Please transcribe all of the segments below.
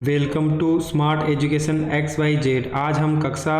Welcome to smart education XYZ। आज हम कक्षा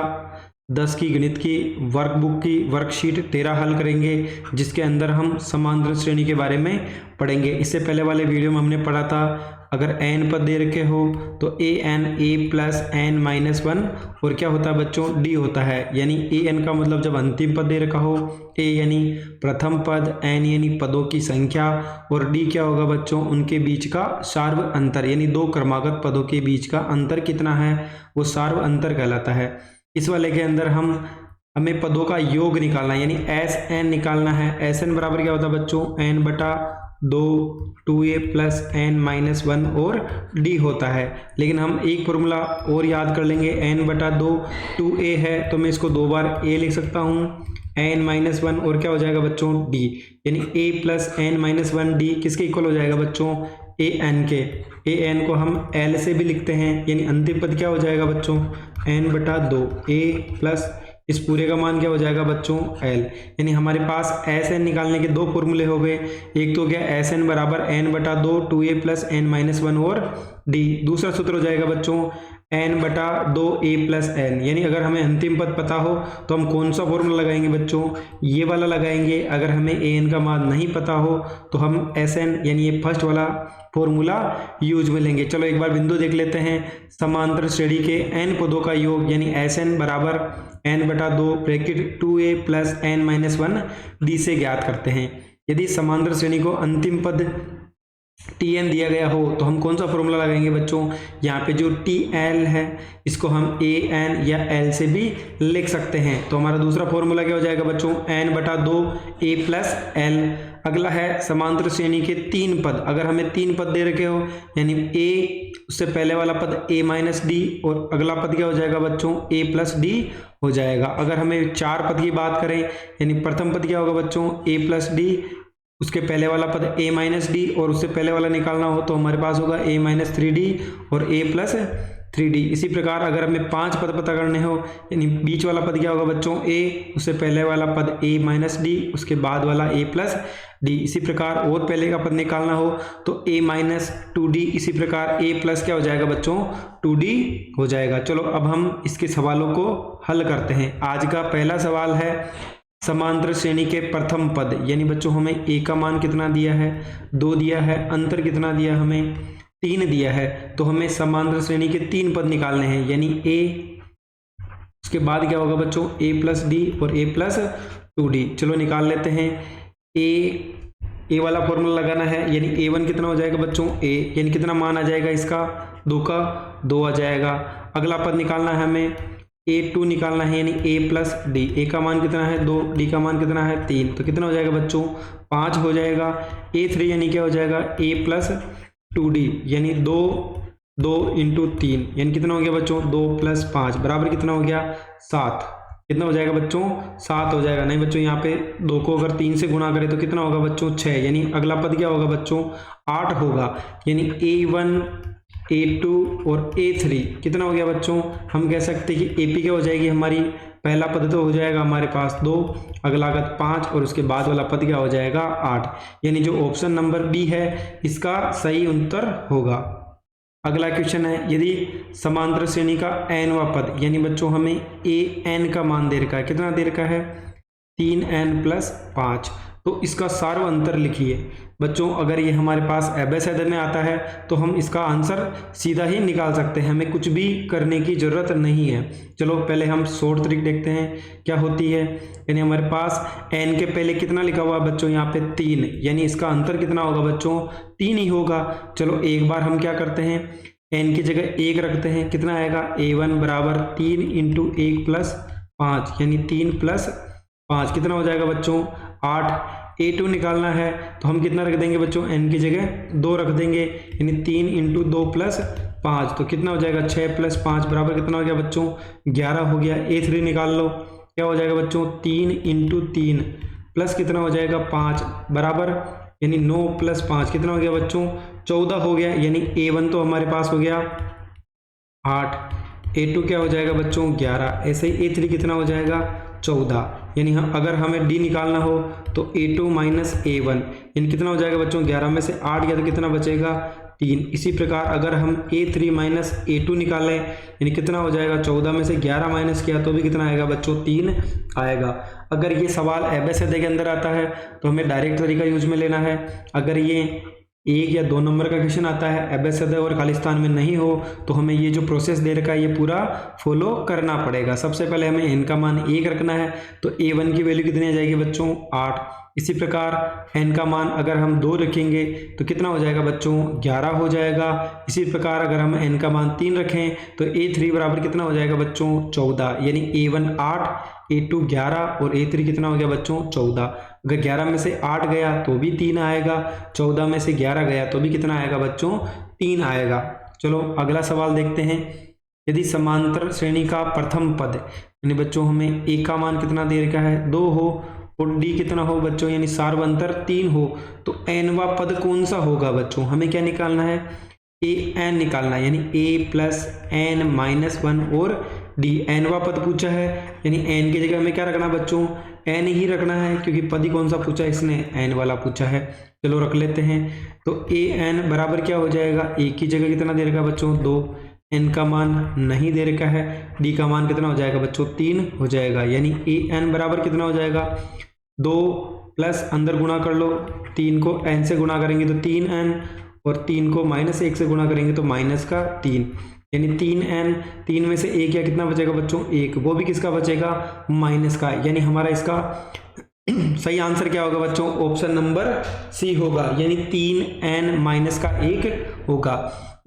10 की गणित की वर्कबुक की वर्कशीट 13 हल करेंगे, जिसके अंदर हम समांतर श्रेणी के बारे में पढ़ेंगे। इससे पहले वाले वीडियो में हमने पढ़ा था अगर n पद दे रखे हो तो a प्लस n माइनस 1 और क्या होता है बच्चों, d होता है। यानी an का मतलब जब अंतिम पद दे रखा हो, a यानी प्रथम पद, n यानी पदों की संख्या और d क्या होगा बच्चों, उनके बीच का सार्व अंतर। यानी दो क्रमागत पदों के बीच का अंतर कितना है वो सार्व अंतर कहलाता है। इस वाले के अंदर हमें पदों का योग निकालना है, यानी Sn निकालना है। Sn बराबर क्या होता है बच्चों, n बटा 2a प्लस n माइनस 1 और d होता है। लेकिन हम एक फॉर्मूला और याद कर लेंगे, n बटा 2a है तो मैं इसको दो बार a लिख सकता हूँ, n माइनस 1 और क्या हो जाएगा बच्चों d, यानी a plus n minus 1 d किसके इक्वल हो जाएगा बच्चों, an के। an को हम l से भी लिखते हैं, यानी अंतिम पद क्या हो जाएगा बच्चों, n बटा 2a प्लस इस पूरे का मान क्या हो जाएगा बच्चों l। यानी हमारे पास Sn निकालने के दो फॉर्मूले हो गए, एक तो क्या Sn बराबर n बटा 2a प्लस n माइनस 1 और d। दूसरा सूत्र हो जाएगा बच्चों n बटा 2a प्लस n। यानी अगर हमें अंतिम पद पता हो तो हम कौन सा फॉर्मूला लगाएंगे बच्चों, ये वाला लगाएंगे। अगर हमें an का मान नहीं पता हो तो हम Sn यानी ये फर्स्ट वाला फॉर्मूला यूज में लेंगे। चलो एक बार बिंदु देख लेते हैं। समांतर श्रेणी के n पदों का योग यानी Sn बराबर n बटा 2 bracket 2a plus n minus 1 d से ज्ञात करते हैं। यदि समांतर श्रेणी को अंतिम पद tn दिया गया हो तो हम कौन सा फॉर्मूला लगाएंगे बच्चों, यहाँ पे जो tl है इसको हम an या l से भी लिख सकते हैं। तो हमारा दूसरा फॉर्मूला क्या हो जाएगा बच्चों, n बटा 2a प्लस l। अगला है समांतर श्रेणी के तीन पद। अगर हमें तीन पद दे रखे हो यानी a, उससे पहले वाला पद a माइनस डी और अगला पद क्या हो जाएगा बच्चों a प्लस डी हो जाएगा। अगर हमें चार पद की बात करें यानी प्रथम पद क्या होगा बच्चों a प्लस डी, उसके पहले वाला पद a माइनस डी और उससे पहले वाला निकालना हो तो हमारे पास होगा a माइनस 3d और a प्लस 3d। इसी प्रकार अगर हमें पांच पद पता करने हो यानी बीच वाला पद क्या होगा बच्चों a, उससे पहले वाला पद a माइनस डी, उसके बाद वाला a प्लस डी। इसी प्रकार और पहले का पद निकालना हो तो a माइनस 2d, इसी प्रकार a प्लस क्या हो जाएगा बच्चों 2d हो जाएगा। चलो अब हम इसके सवालों को हल करते हैं। आज का पहला सवाल है समांतर श्रेणी के प्रथम पद, यानी बच्चों हमें a का मान कितना दिया है, 2 दिया है, अंतर कितना दिया हमें 3 दिया है। तो हमें समांतर श्रेणी के तीन पद निकालने हैं, यानी a, उसके बाद क्या होगा बच्चों a प्लस डी और a प्लस 2d। चलो निकाल लेते हैं। a वाला फॉर्मूला लगाना है, यानी a1 कितना हो जाएगा बच्चों a, यानी कितना मान आ जाएगा इसका 2 का 2 आ जाएगा। अगला पद निकालना है हमें a2 निकालना है, यानी a प्लस डी। a का मान कितना है 2, d का मान कितना है 3, तो कितना हो जाएगा बच्चों 5 हो जाएगा। a3 यानी क्या हो जाएगा a प्लस 2d, यानी 2 इंटू 3 यानी कितना हो गया बच्चों 2 प्लस 5 बराबर कितना हो गया 7। कितना हो जाएगा बच्चों 7 हो जाएगा। नहीं बच्चों यहाँ पे 2 को अगर 3 से गुणा करें तो कितना होगा बच्चों 6, यानी अगला पद क्या होगा बच्चों 8 होगा। यानी a1 a2 और a3 कितना हो गया बच्चों, हम कह सकते हैं कि AP क्या हो जाएगी हमारी, पहला पद तो हो जाएगा हमारे पास 2, अगला पद 5 और उसके बाद वाला पद क्या हो जाएगा 8। यानी जो ऑप्शन नंबर बी है इसका सही उत्तर होगा। अगला क्वेश्चन है, यदि समांतर श्रेणी का nवां पद, यानी बच्चों हमें an का मान दे रखा है, कितना दे रखा है 3n प्लस 5, तो इसका सार्व अंतर लिखिए। बच्चों अगर ये हमारे पास एबेसेड में आता है तो हम इसका आंसर सीधा ही निकाल सकते हैं, हमें कुछ भी करने की जरूरत नहीं है। चलो पहले हम शॉर्ट ट्रिक देखते हैं क्या होती है। यानी हमारे पास n के पहले कितना लिखा हुआ है बच्चों यहाँ पे 3, यानी इसका अंतर कितना होगा बच्चों 3 ही होगा। चलो एक बार हम क्या करते हैं n की जगह 1 रखते हैं, कितना आएगा a1 बराबर 3 इंटू 1 प्लस 5, यानी 3 प्लस 5 कितना हो जाएगा बच्चों 8। a2 निकालना है तो हम कितना रख देंगे बच्चों n की जगह 2 रख देंगे, यानी 3 इंटू 2 प्लस 5, तो कितना हो जाएगा 6 प्लस 5 बराबर कितना हो गया बच्चों 11 हो गया। a3 निकाल लो, क्या हो जाएगा बच्चों 3 इंटू 3 प्लस कितना हो जाएगा 5 बराबर, यानी 9 प्लस 5 कितना हो गया बच्चों 14 हो गया। यानी a1 तो हमारे पास हो गया 8, a2 क्या हो जाएगा बच्चों 11, ऐसे ही a3 कितना हो जाएगा 14। यानी हम अगर हमें d निकालना हो तो a2 माइनस a1 यानी कितना हो जाएगा बच्चों 11 में से 8 गया तो कितना बचेगा 3। इसी प्रकार अगर हम A3 माइनस A2 निकालें यानी कितना हो जाएगा, 14 में से 11 माइनस किया तो भी कितना आएगा बच्चों, 3 आएगा। अगर ये सवाल एबेसिडे के अंदर आता है तो हमें डायरेक्ट तरीका यूज में लेना है। अगर ये 1 या 2 नंबर का क्वेश्चन आता है, एबेसिडे और खालिस्तान में नहीं हो, तो हमें ये जो प्रोसेस दे रखा है ये पूरा फॉलो करना पड़ेगा। सबसे पहले हमें n का मान 1 रखना है, तो A1 की वैल्यू कितनी आ जाएगी बच्चों, 8। इसी प्रकार n का मान अगर हम 2 रखेंगे तो कितना हो जाएगा बच्चों, 11 हो जाएगा। इसी प्रकार अगर हम n का मान 3 रखें तो A3 बराबर कितना हो जाएगा बच्चों, 14। यानी A1 8, A2 11 और A3 कितना हो गया बच्चों, 14। अगर 11 में से 8 गया तो भी 3 आएगा, 14 में से 11 गया तो भी कितना आएगा बच्चों, 3 आएगा। चलो अगला सवाल देखते हैं। यदि समांतर श्रेणी का प्रथम पद यानी बच्चों हमें a का मान कितना दे रखा है, 2 हो, और d कितना हो बच्चों, यानी सार्वंतर 3 हो, तो nवा पद कौन सा होगा बच्चों, हमें क्या निकालना है, an निकालना है। यानी a प्लस n माइनस 1 और d, nवा पद पूछा है यानी n की जगह हमें क्या रखना है बच्चों, n ही रखना है, क्योंकि पद ही कौन सा पूछा है, इसने n वाला पूछा है। चलो रख लेते हैं। तो an बराबर क्या हो जाएगा, a की जगह कितना दे रखा है बच्चों, 2, n का मान नहीं दे रखा है, d का मान कितना हो जाएगा बच्चों, 3 हो जाएगा। यानी an बराबर कितना हो जाएगा, 2 प्लस अंदर गुणा कर लो, 3 को n से गुणा करेंगे तो 3n, और 3 को माइनस 1 से गुणा करेंगे तो माइनस का 3, यानी 3n। 3 में से 1 या कितना बचेगा बच्चों, 1, वो भी किसका बचेगा, माइनस का। यानी हमारा इसका सही आंसर क्या होगा बच्चों, ऑप्शन नंबर सी होगा, यानी 3n माइनस का 1 होगा।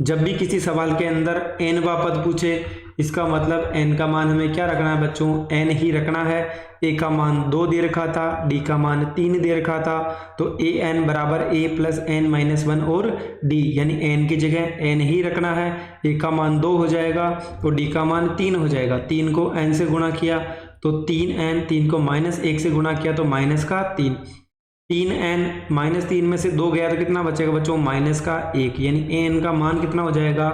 जब भी किसी सवाल के अंदर n वा पद पूछे, इसका मतलब n का मान हमें क्या रखना है बच्चों, n ही रखना है। a का मान 2 दे रखा था, d का मान 3 दे रखा था, तो an बराबर a प्लस n माइनस 1 और d, यानी n की जगह n ही रखना है। a का मान 2 हो जाएगा और d का मान 3 हो जाएगा। 3 को n से गुणा किया तो 3n, 3 को माइनस 1 से गुणा किया तो माइनस का 3, 3n माइनस 3 में से 2 गया तो कितना बचेगा बच्चों, माइनस का 1, यानी an का मान कितना हो जाएगा,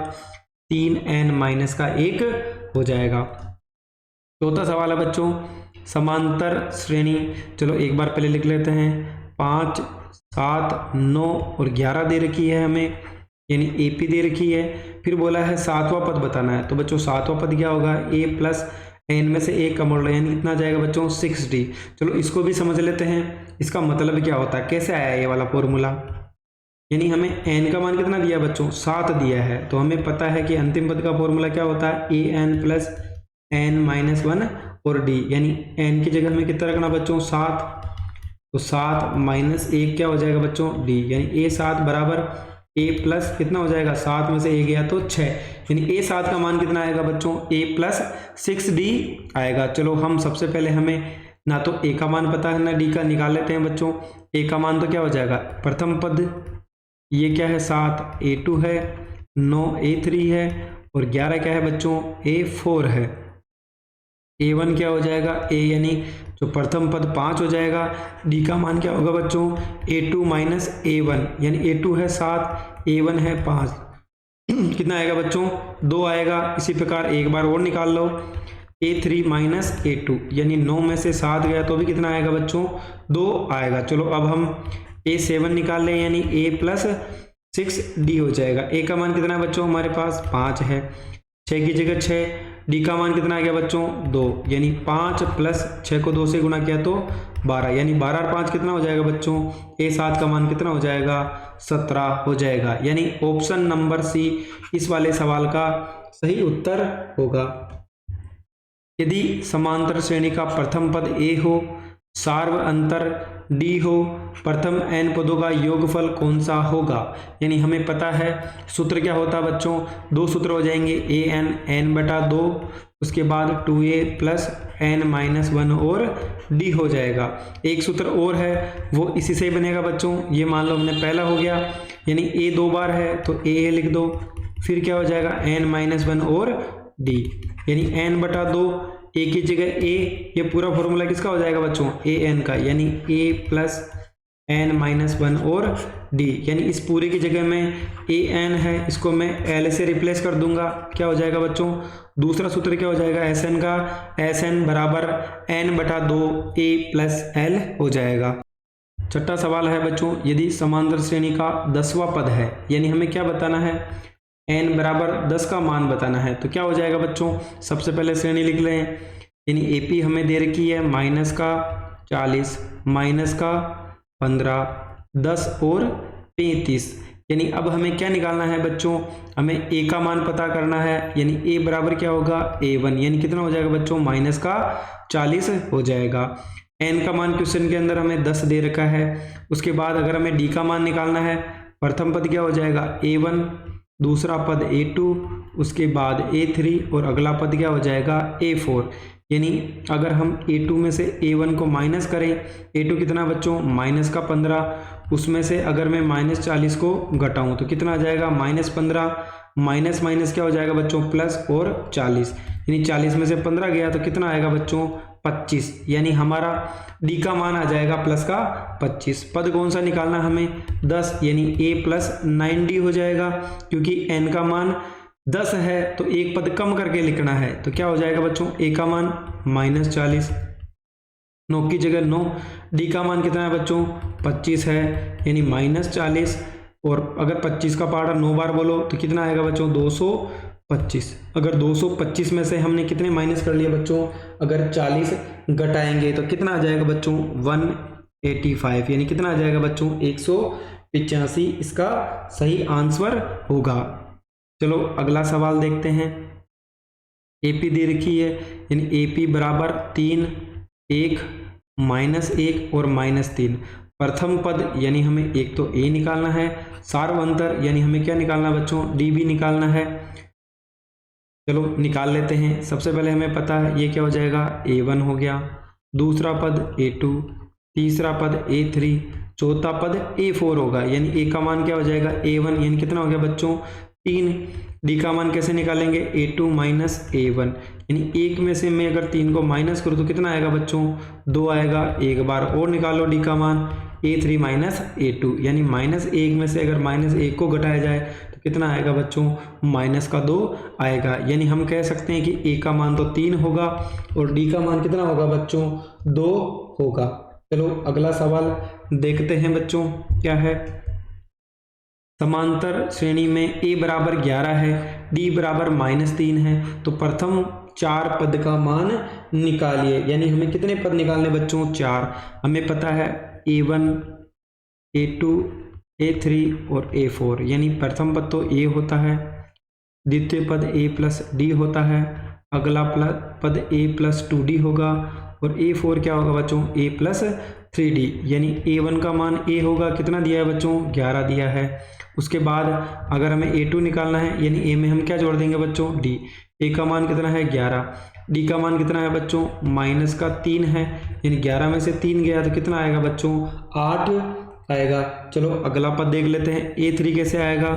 3n माइनस का 1 हो जाएगा। चौथा सवाल है बच्चों, समांतर श्रेणी। चलो एक बार पहले लिख लेते हैं। 5, 7, 9 और 11 दे रखी है हमें, यानी AP दे रखी है। फिर बोला है 7वां पद बताना है, तो बच्चों 7वां पद क्या होगा, a प्लस n में से 1 का मॉडल, यानी कितना जाएगा बच्चों, 6d। चलो इसको भी समझ लेते हैं, इसका मतलब क्या होता है, कैसे आया ये वाला फॉर्मूला। यानी हमें n का मान कितना दिया बच्चों, 7 दिया है, तो हमें पता है कि अंतिम पद का फॉर्मूला क्या होता है, an प्लस n माइनस 1 और d, यानी n की जगह हमें कितना रखना बच्चों, 7, तो 7 माइनस 1 क्या हो जाएगा बच्चों, d, यानी a7 बराबर a प्लस कितना हो जाएगा, 7 में से a गया तो 6, यानी a7 का मान कितना आएगा बच्चों, a प्लस 6d आएगा। चलो हम सबसे पहले हमें ना तो a का मान पता है ना d का, निकाल लेते हैं बच्चों। a का मान तो क्या हो जाएगा, प्रथम पद ये क्या है, 7 a2 है, 9 a3 है और 11 क्या है बच्चों, a4 है। a1 क्या हो जाएगा, a यानी जो प्रथम पद 5 हो जाएगा। d का मान क्या होगा बच्चों, a2 माइनस a1, यानी a2 है 7, a1 है 5, कितना आएगा बच्चों, 2 आएगा। इसी प्रकार एक बार और निकाल लो, a3 माइनस a2, यानी 9 में से 7 गया तो भी कितना आएगा बच्चों, 2 आएगा। चलो अब हम a7 निकाल लें, यानी a प्लस 6d हो जाएगा। a का मान कितना है बच्चों, हमारे पास 5 है, 6 की जगह 6, d का मान कितना आ गया बच्चों, 2, यानी 5 प्लस 6 को 2 से गुणा किया तो 12, यानी 12 और 5 कितना हो जाएगा बच्चों, a7 का मान कितना हो जाएगा, 17 हो जाएगा। यानी ऑप्शन नंबर सी इस वाले सवाल का सही उत्तर होगा। यदि समांतर श्रेणी का प्रथम पद a हो, सार्व अंतर d हो, प्रथम n पदों का योगफल कौन सा होगा। यानी हमें पता है सूत्र क्या होता है बच्चों, 2 सूत्र हो जाएंगे, n बटा 2, उसके बाद 2a प्लस n माइनस 1 और d हो जाएगा। एक सूत्र और है वो इसी से ही बनेगा बच्चों, ये मान लो हमने पहला हो गया, यानी a 2 बार है तो a लिख दो, फिर क्या हो जाएगा n माइनस 1 और d, यानी n बटा 2, a की जगह a, ये पूरा फॉर्मूला किसका हो जाएगा बच्चों, an का, यानी a प्लस n माइनस 1 और d, यानी इस पूरे की जगह में an है, इसको मैं l से रिप्लेस कर दूंगा, क्या हो जाएगा बच्चों, दूसरा सूत्र क्या हो जाएगा Sn का, Sn बराबर n बटा 2 a प्लस l हो जाएगा। छठा सवाल है बच्चों, यदि समांतर श्रेणी का 10वां पद है, यानी हमें क्या बताना है, n बराबर 10 का मान बताना है, तो क्या हो जाएगा बच्चों, सबसे पहले श्रेणी लिख लें, यानी AP हमें दे रखी है माइनस का 40, माइनस का 15, 10 और 35, यानी अब हमें क्या निकालना है बच्चों, हमें A का मान पता करना है, यानी A बराबर क्या होगा A1, यानी कितना हो जाएगा बच्चों, माइनस का 40 हो जाएगा। n का मान क्वेश्चन के अंदर हमें 10 दे रखा है। उसके बाद अगर हमें d का मान निकालना है, प्रथम पद क्या हो जाएगा A1, दूसरा पद A2, उसके बाद A3 और अगला पद क्या हो जाएगा A4, यानी अगर हम A2 में से A1 को माइनस करें, A2 कितना बच्चों माइनस का 15, उसमें से अगर मैं माइनस 40 को घटाऊं तो कितना आ जाएगा -15, माइनस माइनस क्या हो जाएगा बच्चों प्लस और 40, यानी 40 में से 15 गया तो कितना आएगा बच्चों 25, यानी हमारा डी का मान आ जाएगा प्लस का 25। पद कौन सा निकालना हमें 10, यानी a प्लस 9d हो जाएगा, क्योंकि n का मान 10 है तो एक पद कम करके लिखना है, तो क्या हो जाएगा बच्चों a का मान -40, 9 की जगह 9, d का मान कितना है बच्चों 25 है, यानी -40, और अगर 25 का पहाड़ा 9 बार बोलो तो कितना आएगा बच्चों 225। अगर 225 में से हमने कितने माइनस कर लिए बच्चों, अगर 40 घटाएंगे तो कितना आ जाएगा बच्चों 185, यानी कितना आ जाएगा बच्चों 185 इसका सही आंसर होगा। चलो अगला सवाल देखते हैं। AP दे रखी है, यानी AP बराबर 3, 1, -1 और -3, प्रथम पद यानी हमें एक तो A निकालना है, सार्वंतर यानी हमें क्या निकालना है बच्चों D भी निकालना है। चलो निकाल लेते हैं। सबसे पहले हमें पता है ये क्या हो जाएगा A1 हो गया, दूसरा पद A2, तीसरा पद A3, चौथा पद A4 होगा, यानी A का मान क्या हो जाएगा A1, यानी कितना हो गया बच्चों 3। D का मान कैसे निकालेंगे A2 माइनस A1, यानी एक में से मैं अगर 3 को माइनस करूँ तो कितना आएगा बच्चों 2 आएगा। एक बार और निकालो D का मान A3 माइनस A2, यानी -1 में से अगर -1 को घटाया जाए तो कितना आएगा बच्चों -2 आएगा, यानी हम कह सकते हैं कि A का मान तो 3 होगा और D का मान कितना होगा बच्चों 2 होगा। चलो अगला सवाल देखते हैं बच्चों क्या है। समांतर श्रेणी में A बराबर 11 है, D बराबर -3 है, तो प्रथम 4 पद का मान निकालिए, यानी हमें कितने पद निकालने बच्चों 4। हमें पता है A1, A2, A3 और A4, यानी प्रथम पद तो A होता है, द्वितीय पद A प्लस D होता है, अगला पद A प्लस 2D होगा और A4 क्या होगा बच्चों A प्लस 3D, यानी A1 का मान A होगा, कितना दिया है बच्चों 11 दिया है। उसके बाद अगर हमें A2 निकालना है, यानी A में हम क्या जोड़ देंगे बच्चों D, A का मान कितना है 11, D का मान कितना है बच्चों -3 है, यानी 11 में से 3 गया तो कितना आएगा बच्चों 8 आएगा। चलो अगला पद देख लेते हैं। A3 कैसे आएगा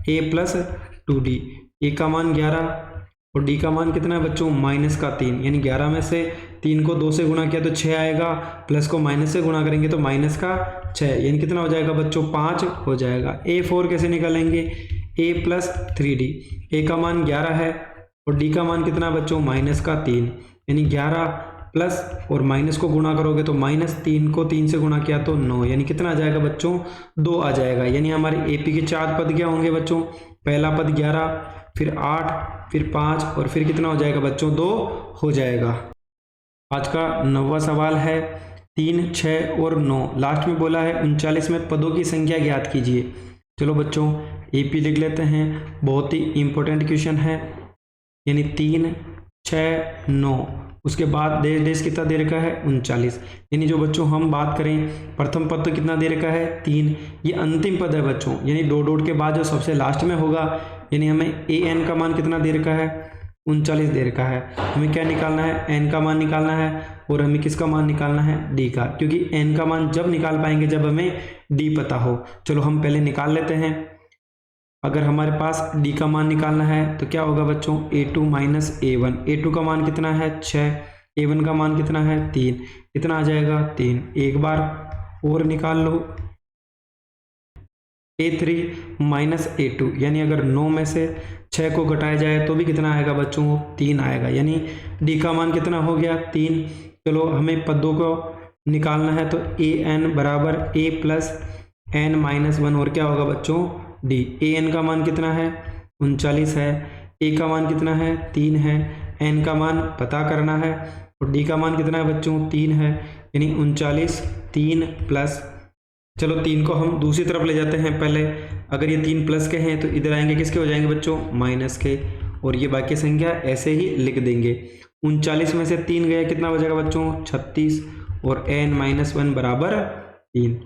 A प्लस 2D, A का मान 11 और D का मान कितना है बच्चों -3, यानी 11 में से 3 को 2 से गुणा किया तो 6 आएगा, प्लस को माइनस से गुणा करेंगे तो -6, यानी कितना हो जाएगा बच्चों 5 हो जाएगा। A4 कैसे निकालेंगे A प्लस 3D, A का मान 11 है और D का मान कितना बच्चों -3, यानी 11 प्लस और माइनस को गुणा करोगे तो -3 को 3 से गुणा किया तो 9, यानी कितना आ जाएगा बच्चों 2 आ जाएगा। यानी हमारे AP के 4 पद क्या होंगे बच्चों, पहला पद 11, फिर 8, फिर 5 और फिर कितना हो जाएगा बच्चों 2 हो जाएगा। आज का 9वां सवाल है 3, 6 और 9, लास्ट में बोला है 39 में पदों की संख्या ज्ञात कीजिए। चलो बच्चों AP लिख लेते हैं, बहुत ही इंपॉर्टेंट क्वेश्चन है, यानी 3, 6, 9, उसके बाद देश कितना दे रखा है 39, यानी जो बच्चों हम बात करें प्रथम पद तो कितना दे रखा है 3, ये अंतिम पद है बच्चों, यानी डॉट के बाद जो सबसे लास्ट में होगा, यानी हमें AN का मान कितना दे रखा है 39 दे रखा है। हमें क्या निकालना है N का मान निकालना है और हमें किसका मान निकालना है D का, क्योंकि N का मान जब निकाल पाएंगे जब हमें D पता हो। चलो हम पहले निकाल लेते हैं। अगर हमारे पास D का मान निकालना है तो क्या होगा बच्चों A2 माइनस A1, A2 का मान कितना है 6, A1 का मान कितना है 3, कितना आ जाएगा 3। एक बार और निकाल लो A3 माइनस A2, यानी अगर 9 में से 6 को घटाया जाए तो भी कितना आएगा बच्चों 3 आएगा, यानी D का मान कितना हो गया 3। चलो हमें पदों को निकालना है तो ए एन बराबर ए प्लस एन माइनस वन और क्या होगा बच्चों डी। ए एन का मान कितना है 39 है, ए का मान कितना है 3 है, एन का मान पता करना है और डी का मान कितना है बच्चों 3 है, यानी 39 3 प्लस, चलो 3 को हम दूसरी तरफ ले जाते हैं पहले। अगर ये 3 प्लस के हैं तो इधर आएंगे किसके हो जाएंगे बच्चों माइनस के, और ये बाकी संख्या ऐसे ही लिख देंगे। 39 में से 3 गया कितना बचेगा बच्चों 36 और n माइनस वन बराबर 3।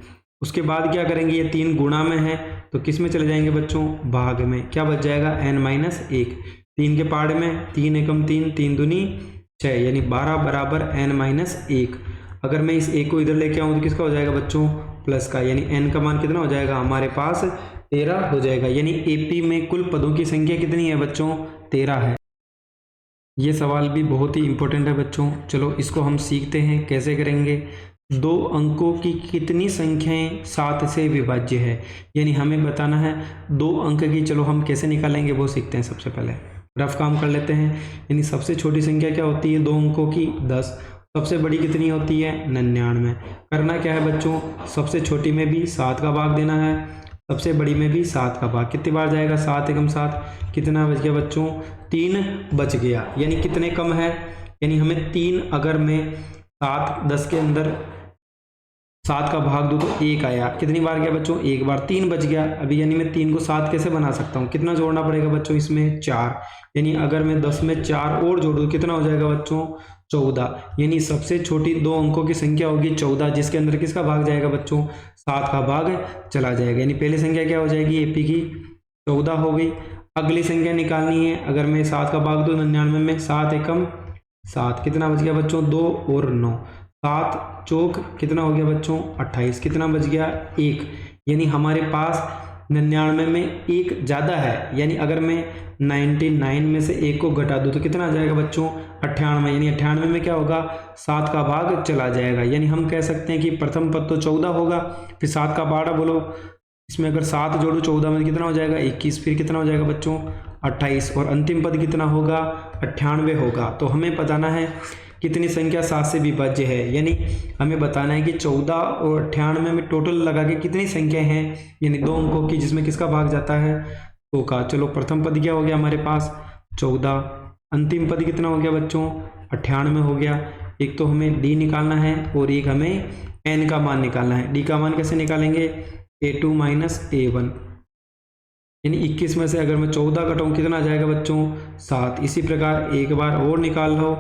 उसके बाद क्या करेंगे, ये 3 गुणा में है तो किस में चले जाएंगे बच्चों भाग में, क्या बच जाएगा n माइनस 1। 3 के पार्ट में 3 एकम 3 3 दूनी 6 यानी 12 बराबर n माइनस 1। अगर मैं इस 1 को इधर लेके आऊँ तो किसका हो जाएगा बच्चों प्लस का, यानी n का मान कितना हो जाएगा हमारे पास 13 हो जाएगा। यानी AP में कुल पदों की संख्या कितनी है बच्चों 13 है। ये सवाल भी बहुत ही इंपॉर्टेंट है बच्चों, चलो इसको हम सीखते हैं कैसे करेंगे। 2 अंकों की कितनी संख्याएं 7 से विभाज्य है, यानी हमें बताना है 2 अंक की, चलो हम कैसे निकालेंगे वो सीखते हैं। सबसे पहले रफ काम कर लेते हैं, यानी सबसे छोटी संख्या क्या होती है 2 अंकों की 10, सबसे बड़ी कितनी होती है 99। करना क्या है बच्चों, सबसे छोटी में भी 7 का भाग देना है, सबसे बड़ी में भी 7 का भाग, कितनी बार जाएगा 7 एकम 7, कितना बच गया बच्चों 3 बच गया। यानी कितने कम है, यानी हमें 3 अगर मैं 7 10 के अंदर 7 का भाग दूँ तो 1 आया, कितनी बार गया बच्चों 1 बार, 3 बच गया अभी। यानी मैं 3 को 7 कैसे बना सकता हूँ, कितना जोड़ना पड़ेगा बच्चों इसमें 4, यानी अगर मैं 10 में 4 और जोड़ूँ कितना हो जाएगा बच्चों 14। यानी सबसे छोटी 2 अंकों की संख्या होगी 14, जिसके अंदर किसका भाग जाएगा बच्चों 7 का भाग चला जाएगा। यानी पहली संख्या क्या हो जाएगी AP की 14 हो गई। अगली संख्या निकालनी है, अगर मैं 7 का भाग दूँ 99 में 7 एकम 7, कितना बच गया बच्चों 2 और 9, 7 चौक कितना हो गया बच्चों 28, कितना बच गया 1। यानी हमारे पास 99 में 1 ज़्यादा है, यानी अगर मैं 99 में से 1 को घटा दूँ तो कितना आ जाएगा बच्चों 98, यानी 98 में क्या होगा 7 का भाग चला जाएगा। यानी हम कह सकते हैं कि प्रथम पद तो 14 होगा, फिर 7 का 12 बोलो, इसमें अगर 7 जोड़ो 14 में कितना हो जाएगा 21, फिर कितना हो जाएगा बच्चों 28, और अंतिम पद कितना होगा 98 होगा। तो हमें बताना है कितनी संख्या 7 से विभाज्य है, यानी हमें बताना है कि 14 और 98 में टोटल लगा के कितनी संख्या हैं, यानी 2 अंकों की जिसमें किसका भाग जाता है 2 का। चलो प्रथम पद क्या हो गया हमारे पास 14, अंतिम पद कितना हो गया बच्चों 98 हो गया। एक तो हमें D निकालना है और एक हमें N का मान निकालना है। D का मान कैसे निकालेंगे A2 माइनस A1, यानी 21 में से अगर मैं 14 घटाऊँ कितना आ जाएगा बच्चों 7। इसी प्रकार एक बार और निकाल लो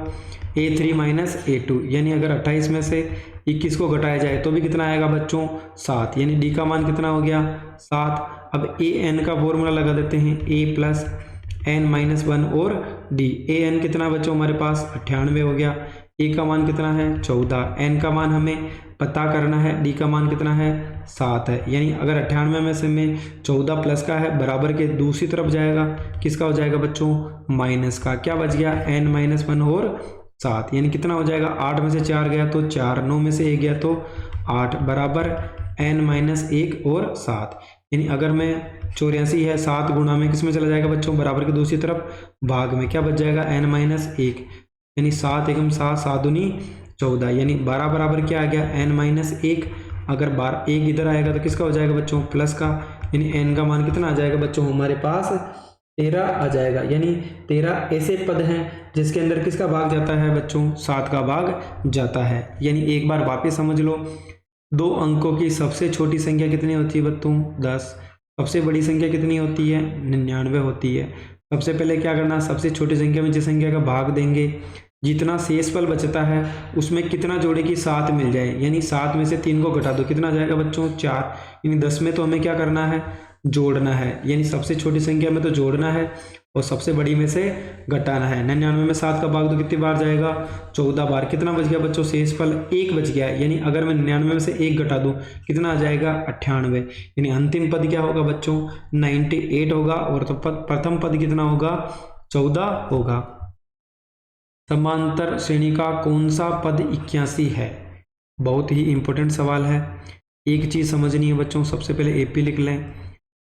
A3 माइनस A2, यानी अगर 28 में से 21 को घटाया जाए तो भी कितना आएगा बच्चों 7, यानी D का मान कितना हो गया 7। अब AN का फॉर्मूला लगा देते हैं, A प्लस N माइनस 1 और D। AN कितना बच्चों हमारे पास 98 हो गया, A का मान कितना है 14, N का मान हमें पता करना है, D का मान कितना है 7 है। यानी अगर 98 में से में 14 प्लस का है बराबर के दूसरी तरफ जाएगा, किसका हो जाएगा बच्चों माइनस का, क्या बच गया N माइनस 1 और 7, यानी कितना हो जाएगा 8 में से 4 गया तो 4, 9 में से 1 गया तो 8 बराबर N माइनस 1 और 7। यानी अगर मैं 84 है 7 गुणा में किस में चला जाएगा बच्चों बराबर के दूसरी तरफ भाग में, क्या बच जाएगा N माइनस 1, यानी 7 एकम 7 7 दूनी 14, यानी 12 बराबर क्या आ गया N माइनस 1। अगर 1 इधर आएगा तो किसका हो जाएगा बच्चों प्लस का, यानी N का मान कितना आ जाएगा बच्चों हमारे पास 13 आ जाएगा। यानी 13 ऐसे पद हैं जिसके अंदर किसका भाग जाता है बच्चों 7 का भाग जाता है। यानी एक बार वापस समझ लो, 2 अंकों की सबसे छोटी संख्या कितनी होती है बच्चों 10, सबसे बड़ी संख्या कितनी होती है 99 होती है। सबसे पहले क्या करना, सबसे छोटी संख्या में जिस संख्या का भाग देंगे जितना शेषफल बचता है उसमें कितना जोड़े कि 7 मिल जाए, यानी 7 में से 3 को घटा दो कितना जाएगा बच्चों 4, यानी 10 में तो हमें क्या करना है जोड़ना है, यानी सबसे छोटी संख्या में तो जोड़ना है और सबसे बड़ी में से घटाना है। 99 में 7 का भाग तो कितनी बार जाएगा 14 बार, कितना बच गया बच्चों शेषफल 1 बच गया, यानी अगर मैं 99 में से 1 घटा दूं कितना आ जाएगा 98, यानी अंतिम पद क्या होगा बच्चों 98 होगा और तो प्रथम पद कितना होगा 14 होगा। समांतर श्रेणी का कौन सा पद 81 है, बहुत ही इंपॉर्टेंट सवाल है। एक चीज़ समझनी है बच्चों, सबसे पहले AP लिख लें,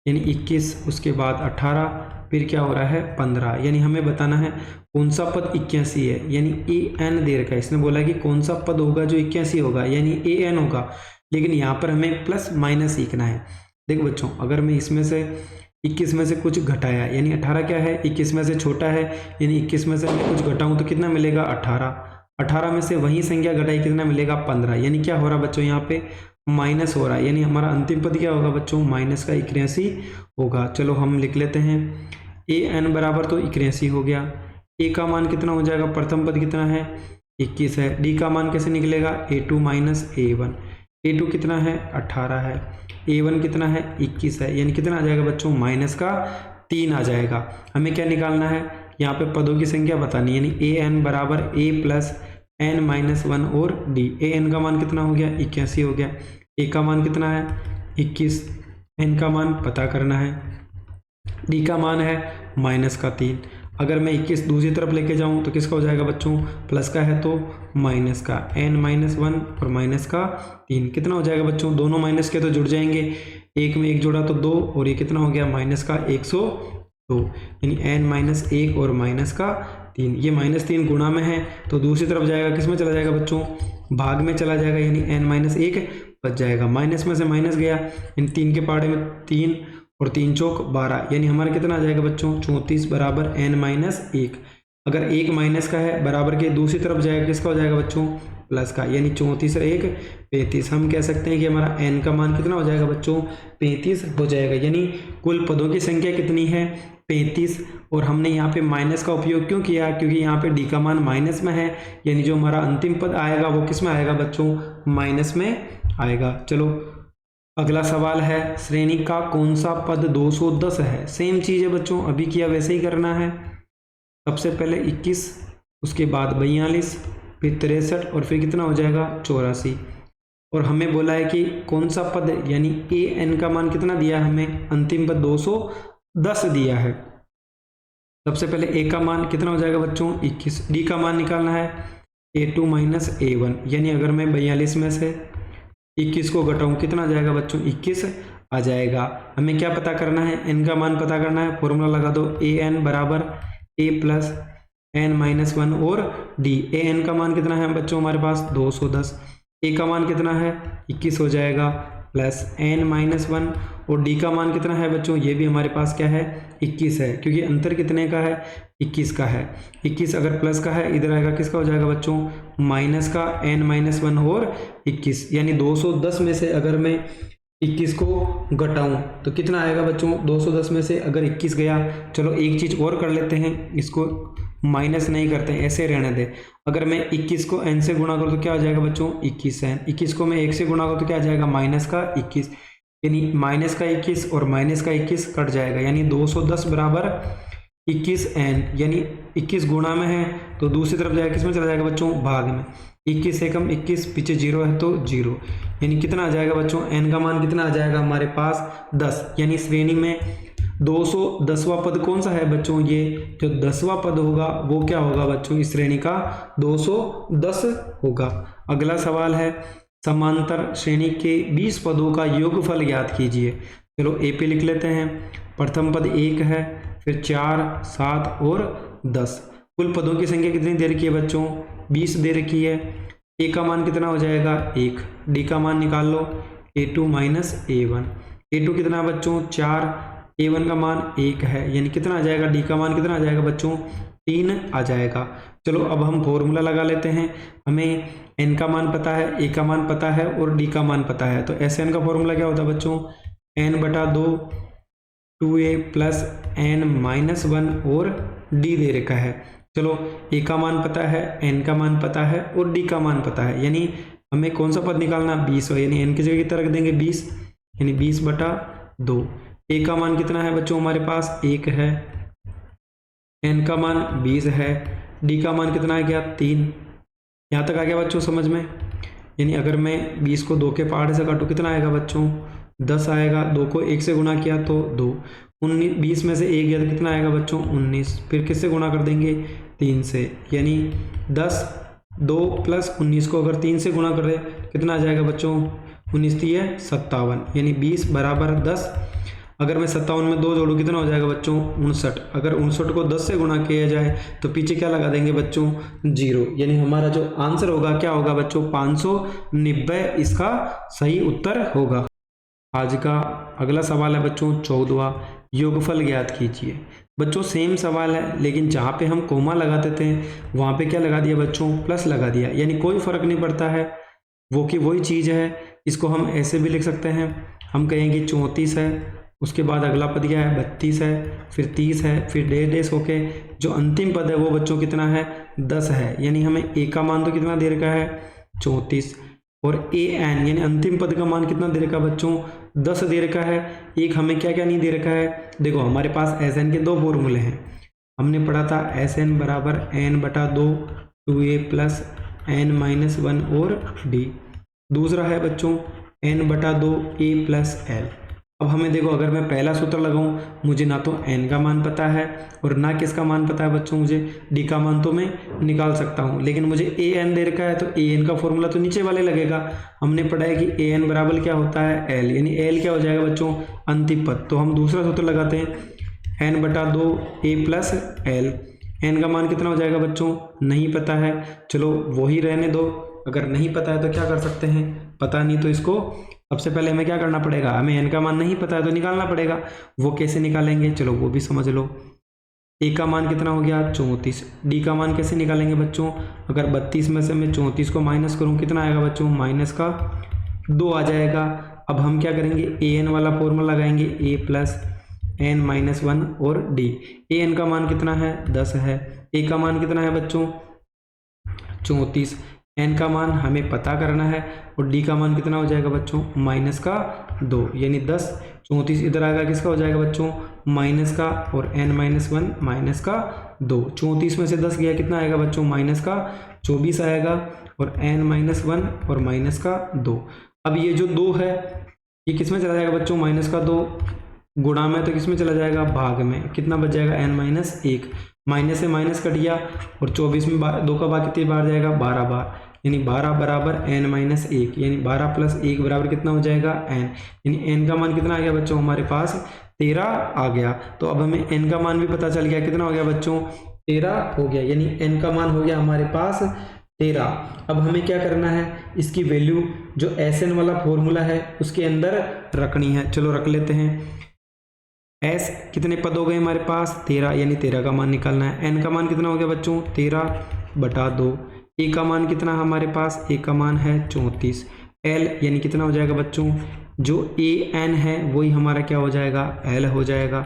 यानी 21, उसके बाद 18, फिर क्या हो रहा है 15। यानी हमें बताना है कौन सा पद 81 है, यानी ए एन दे रखा है। इसने बोला कि कौन सा पद होगा जो 81 होगा, यानी ए एन होगा। लेकिन यहाँ पर हमें प्लस माइनस सीखना है। देखो बच्चों, अगर मैं इसमें से 21 में से कुछ घटाया, यानी 18 क्या है 21 में से छोटा है, यानी 21 में से मैं कुछ घटाऊँ तो कितना मिलेगा 18। 18 में से वही संख्या घटाई कितना मिलेगा 15। यानी क्या हो रहा है बच्चों, यहाँ पे माइनस हो रहा है। यानी हमारा अंतिम पद क्या होगा बच्चों, माइनस का 81 होगा। चलो हम लिख लेते हैं ए एन बराबर तो 81 हो गया। ए का मान कितना हो जाएगा, प्रथम पद कितना है 21 है। डी का मान कैसे निकलेगा, A2 माइनस A1। A2 कितना है 18 है, A1 कितना है 21 है। यानी कितना आ जाएगा बच्चों, माइनस का 3 आ जाएगा। हमें क्या निकालना है, यहाँ पे पदों की संख्या बतानी है। यानी ए एन बराबर a प्लस एन माइनस 1 और डी। ए एन का मान कितना हो गया 81 हो गया। ए का मान कितना है 21, एन का मान पता करना है, डी का मान है माइनस का 3। अगर मैं 21 दूसरी तरफ लेके जाऊं तो किसका हो जाएगा बच्चों, प्लस का है तो माइनस का, n माइनस 1 और माइनस का 3। कितना हो जाएगा बच्चों, दोनों माइनस के तो जुड़ जाएंगे, एक में एक जोड़ा तो 2, और ये कितना हो गया माइनस का 102। यानी n माइनस 1 और माइनस का 3। ये माइनस 3 गुणा में है तो दूसरी तरफ जाएगा, किस में चला जाएगा बच्चों, भाग में चला जाएगा। यानी n माइनस 1 बच जाएगा, माइनस में से माइनस गया, इन 3 के पहाड़े में 3 और 3 चौक 12। यानी हमारा कितना आ जाएगा बच्चों 34 बराबर n माइनस 1। अगर 1 माइनस का है बराबर के दूसरी तरफ जाएगा, किसका हो जाएगा बच्चों, प्लस का। यानी 34 और 1 35। हम कह सकते हैं कि हमारा n का मान कितना हो जाएगा बच्चों, 35 हो जाएगा। यानी कुल पदों की संख्या कितनी है 35। और हमने यहाँ पे माइनस का उपयोग क्यों किया, क्योंकि यहाँ पे डी का मान माइनस में है। यानी जो हमारा अंतिम पद आएगा वो किस में आएगा बच्चों, माइनस में आएगा। चलो अगला सवाल है, श्रेणी का कौन सा पद 210 है। सेम चीज़ है बच्चों, अभी किया वैसे ही करना है। सबसे पहले 21, उसके बाद 42, फिर 63 और फिर कितना हो जाएगा 84। और हमें बोला है कि कौन सा पद, यानी ए एन का मान कितना दिया है हमें, अंतिम पद 210 दिया है। सबसे पहले ए का मान कितना हो जाएगा बच्चों 21। डी का मान निकालना है A2 माइनस A1। यानी अगर मैं 42 में से 21 को घटाऊं कितना आ जाएगा बच्चों, 21 आ जाएगा। हमें क्या पता करना है, n का मान पता करना है। फॉर्मूला लगा दो, ए एन बराबर a प्लस एन माइनस 1 और डी। ए एन का मान कितना है बच्चों हमारे पास 210। ए का मान कितना है 21 हो जाएगा, प्लस एन माइनस 1 और डी का मान कितना है बच्चों, ये भी हमारे पास क्या है 21 है, क्योंकि अंतर कितने का है 21 का है। 21 अगर प्लस का है इधर आएगा, किसका हो जाएगा बच्चों, माइनस का n माइनस 1 और 21। यानी 210 में से अगर मैं 21 को घटाऊं तो कितना आएगा बच्चों, 210 में से अगर 21 गया। चलो एक चीज़ और कर लेते हैं, इसको माइनस नहीं करते हैं, ऐसे रहने दे। अगर मैं 21 को n से गुणा करूँ तो क्या आ जाएगा बच्चों 21 n। 21 को मैं 1 से गुणा करूँ तो क्या आ जाएगा माइनस का 21। यानी माइनस का 21 और माइनस का 21 कट जाएगा। यानी 210 बराबर 21 n। यानी 21 गुणा में है तो दूसरी तरफ जाएगा, किस में चला जाएगा बच्चों, भाग में। 21 से कम 21, पीछे 0 है तो 0। यानी कितना आ जाएगा बच्चों, n का मान कितना आ जाएगा हमारे पास 10। यानी श्रेणी में 210वां पद कौन सा है बच्चों, ये जो 10वां पद होगा वो क्या होगा बच्चों, इस श्रेणी का 210 होगा। अगला सवाल है, समांतर श्रेणी के 20 पदों का योगफल ज्ञात कीजिए। चलो ए पे लिख लेते हैं। प्रथम पद 1 है, फिर 4, 7 और 10। कुल पदों की संख्या कितनी दे रखी है बच्चों, 20 दे रखी है। ए का मान कितना हो जाएगा 1। डी का मान निकाल लो, A2 माइनस A1। A2 कितना बच्चों 4, A1 का मान 1 है। यानी कितना आ जाएगा, डी का मान कितना आ जाएगा बच्चों 3 आ जाएगा। चलो अब हम फॉर्मूला लगा लेते हैं। हमें n का मान पता है, a का मान पता है और d का मान पता है। तो Sn का फॉर्मूला क्या होता है बच्चों, n बटा 2 2a प्लस n माइनस 1 और d दे रखा है। चलो a का मान पता है, n का मान पता है और d का मान पता है। यानी हमें कौन सा पद निकालना, 20। यानी n की जगह कितना रख देंगे 20, यानी 20 बटा 2। a का मान कितना है बच्चों हमारे पास 1 है, n का मान 20 है, d का मान कितना आ गया 3। यहाँ तक आ गया बच्चों समझ में। यानी अगर मैं 20 को 2 के पहाड़े से काटूँ कितना आएगा बच्चों 10 आएगा। 2 को 1 से गुणा किया तो 2। 20 में से 1 गया तो कितना आएगा बच्चों 19। फिर किससे गुणा कर देंगे 3 से। यानी 10, 2 प्लस 19 को अगर 3 से गुणा कर दे कितना आ जाएगा बच्चों, 19 3 57। यानी 20 बराबर 10। अगर मैं 57 में 2 जोड़ूँ कितना हो जाएगा बच्चों 59। अगर 59 को 10 से गुणा किया जाए तो पीछे क्या लगा देंगे बच्चों 0, यानी हमारा जो आंसर होगा क्या होगा बच्चों 590 इसका सही उत्तर होगा। आज का अगला सवाल है बच्चों 14वां, योगफल ज्ञात कीजिए। बच्चों सेम सवाल है, लेकिन जहाँ पे हम कोमा लगाते थे वहाँ पे क्या लगा दिया बच्चों प्लस लगा दिया, यानी कोई फर्क नहीं पड़ता है, वो की वही चीज़ है। इसको हम ऐसे भी लिख सकते हैं, हम कहेंगे 34 है, उसके बाद अगला पद क्या है 32 है, फिर 30 है, फिर डेढ़ डेढ़ होके जो अंतिम पद है वो बच्चों कितना है 10 है, यानी हमें ए का मान तो कितना दे रखा है 34, और ए एन यानी अंतिम पद का मान कितना दे रखा है बच्चों 10 दे रखा है। एक हमें क्या क्या नहीं दे रखा है, देखो हमारे पास एस एन के दो फॉर्मूले हैं, हमने पढ़ा था एस एन बराबर एन बटा 2 2a प्लस एन माइनस 1 और डी। दूसरा है बच्चों एन बटा 2 a प्लस एल। अब हमें देखो अगर मैं पहला सूत्र लगाऊं, मुझे ना तो n का मान पता है और ना किसका मान पता है बच्चों, मुझे d का मान तो मैं निकाल सकता हूं, लेकिन मुझे a n दे रखा है तो a n का फॉर्मूला तो नीचे वाले लगेगा। हमने पढ़ा है कि a n बराबर क्या होता है l, यानी l क्या हो जाएगा बच्चों अंतिम पद। तो हम दूसरा सूत्र लगाते हैं n बटा 2 a प्लस एल। n का मान कितना हो जाएगा बच्चों नहीं पता है, चलो वही रहने दो। अगर नहीं पता है तो क्या कर सकते हैं, पता नहीं तो इसको सबसे पहले हमें क्या करना पड़ेगा, हमें n का मान नहीं पता है तो निकालना पड़ेगा। वो कैसे निकालेंगे चलो वो भी समझ लो। a का मान कितना हो गया 34, d का मान कैसे निकालेंगे बच्चों, अगर 32 में से मैं 34 को माइनस करूं कितना आएगा बच्चों माइनस का 2 आ जाएगा। अब हम क्या करेंगे a n वाला फॉर्मूला लगाएंगे a प्लस एन माइनस 1 और d। a n का मान कितना है 10 है, a का मान कितना है बच्चों 34, n का मान हमें पता करना है और d का मान कितना हो जाएगा बच्चों माइनस का 2, यानी 10 34 इधर आएगा किसका हो जाएगा बच्चों माइनस का, और n माइनस 1 माइनस का 2। 34 में से 10 गया कितना आएगा बच्चों माइनस का 24 आएगा, और n माइनस 1 और माइनस का 2। अब ये जो 2 है ये किस में चला जाएगा बच्चों माइनस का 2 गुणा में, तो किस में चला जाएगा भाग में, कितना बच जाएगा n माइनस 1, माइनस से माइनस कट गया और 24 में 2 का भाग कितनी बार जाएगा 12 बार, यानी 12 बराबर n माइनस 1, यानी 12 प्लस 1 बराबर कितना हो जाएगा n, यानी n का मान कितना आ गया बच्चों हमारे पास 13 आ गया। तो अब हमें n का मान भी पता चल गया, कितना हो गया बच्चों 13 हो गया, यानी n का मान हो गया हमारे पास 13। अब हमें क्या करना है, इसकी वैल्यू जो Sn वाला फॉर्मूला है उसके अंदर रखनी है। चलो रख लेते हैं। s कितने पद हो गए हमारे पास 13, यानी 13 का मान निकालना है। n का मान कितना हो गया बच्चों 13 बटा 2। a का मान कितना हमारे पास, a का मान है 34। l यानी कितना हो जाएगा बच्चों, जो a n है वही हमारा क्या हो जाएगा l हो जाएगा,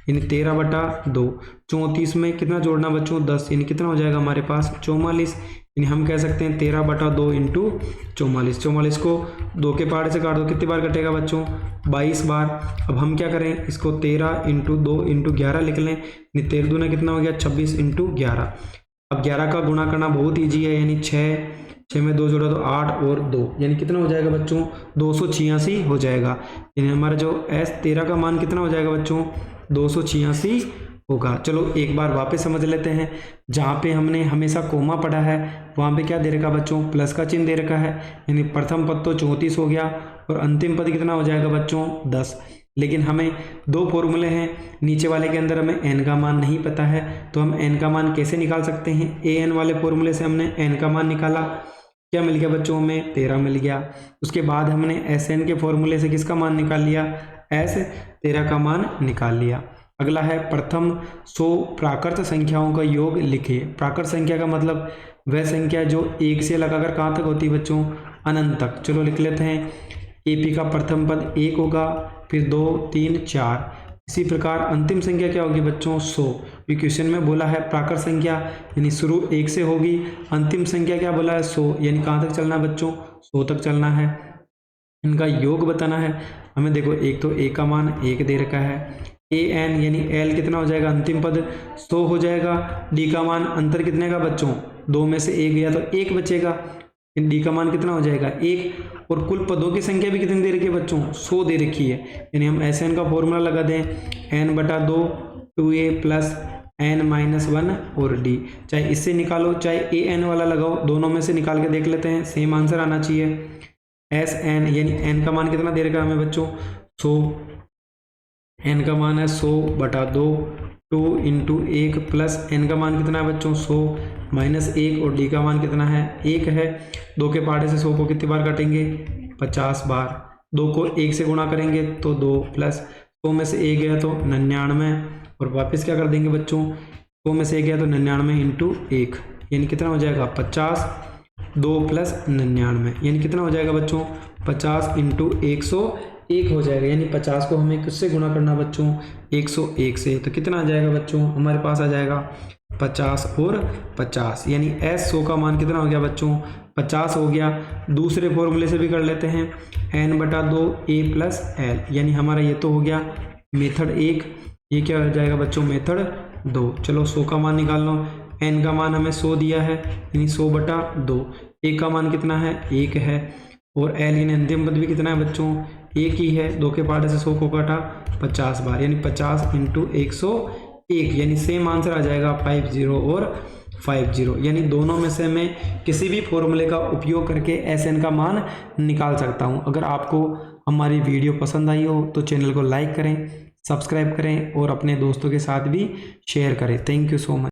यानी 13 बटा 2। 34 में कितना जोड़ना बच्चों 10, यानी कितना हो जाएगा हमारे पास 44, यानी हम कह सकते हैं 13 बटा 2 इंटू 44। 44 को 2 के पहाड़े से काट दो, कितनी बार कटेगा बच्चों 22 बार। अब हम क्या करें, इसको 13 इंटू 2 इंटू 11 लिख लें, यानी 13 दूना कितना हो गया 26 इंटू 11। अब 11 का गुणा करना बहुत ईजी है, यानी 6 में 2 जोड़ा तो 8 और 2, यानी कितना हो जाएगा बच्चों 286 हो जाएगा। यानी हमारा जो S13 का मान कितना हो जाएगा बच्चों 286 होगा। चलो एक बार वापस समझ लेते हैं। जहाँ पे हमने हमेशा कोमा पढ़ा है वहाँ पे क्या दे रखा बच्चों प्लस का चिन्ह दे रखा है, यानी प्रथम पद तो 34 हो गया और अंतिम पद कितना हो जाएगा बच्चों 10। लेकिन हमें दो फॉर्मूले हैं, नीचे वाले के अंदर हमें n का मान नहीं पता है, तो हम n का मान कैसे निकाल सकते हैं। an वाले फॉर्मूले से हमने n का मान निकाला, क्या मिल गया बच्चों हमें 13 मिल गया। उसके बाद हमने Sn के फॉर्मूले से किसका मान निकाल लिया, S13 का मान निकाल लिया। अगला है प्रथम 100 प्राकृत संख्याओं का योग लिखिए। प्राकृत संख्या का मतलब वह संख्या जो 1 से लगाकर कहाँ तक होती है बच्चों अनंत तक। चलो लिख लेते हैं, AP का प्रथम पद 1 होगा, फिर 2 3 4, इसी प्रकार अंतिम संख्या क्या होगी बच्चों 100। ये क्वेश्चन में बोला है प्राकृत संख्या यानी शुरू 1 से होगी, अंतिम संख्या क्या बोला है 100, यानी कहाँ तक चलना है बच्चों 100 तक चलना है। इनका योग बताना है हमें। देखो एक तो a का मान 1 दे रखा है, an यानी l कितना हो जाएगा अंतिम पद 100 हो जाएगा। d का मान अंतर कितने का बच्चों 2 में से 1 गया तो 1 बचेगा, d का मान कितना हो जाएगा 1। और कुल पदों की संख्या भी कितनी दे रखी है बच्चों 100 दे रखी है, यानी हम Sn का फॉर्मूला लगा दें n बटा 2 2a प्लस n माइनस 1 और d। चाहे इससे निकालो चाहे an वाला लगाओ, दोनों में से निकाल के देख लेते हैं, सेम आंसर आना चाहिए। Sn यानी n का मान कितना दे रखा है हमें बच्चों 100, n का मान है 100/2, 2 इंटू 1 प्लस n का मान कितना है बच्चों 100 माइनस 1, और d का मान कितना है 1 है। 2 के पहाड़े से 100 को कितनी बार काटेंगे 50 बार। 2 को 1 से गुणा करेंगे तो 2 प्लस 100 में से 1 गया तो 99, और वापस क्या कर देंगे बच्चों 100 में से 1 गया तो 99 इंटू 1 यानी कितना हो जाएगा 50, 2 प्लस 99 यानी कितना हो जाएगा बच्चों 50 इंटू 101 हो जाएगा। यानी 50 को हमें किससे गुणा करना बच्चों 101 से, तो कितना आ जाएगा बच्चों हमारे पास आ जाएगा 50 और 50, यानी S100 का मान कितना हो गया बच्चों 50 हो गया। दूसरे फॉर्मूले से भी कर लेते हैं n/2 a प्लस l, यानी हमारा ये तो हो गया मेथड 1, ये क्या हो जाएगा बच्चों मेथड 2। चलो 100 का मान निकाल लो, n का मान हमें 100 दिया है यानी 100/2, a का मान कितना है 1 है, और l यानी अंतिम पद भी कितना है बच्चों 1 ही है। 2 के पहाड़े से 100 को काटा 50 बार, यानी 50 इंटू 101, यानी सेम आंसर आ जाएगा 50 और 50, यानी दोनों में से मैं किसी भी फॉर्मूले का उपयोग करके SN का मान निकाल सकता हूं। अगर आपको हमारी वीडियो पसंद आई हो तो चैनल को लाइक करें, सब्सक्राइब करें और अपने दोस्तों के साथ भी शेयर करें। Thank you so much.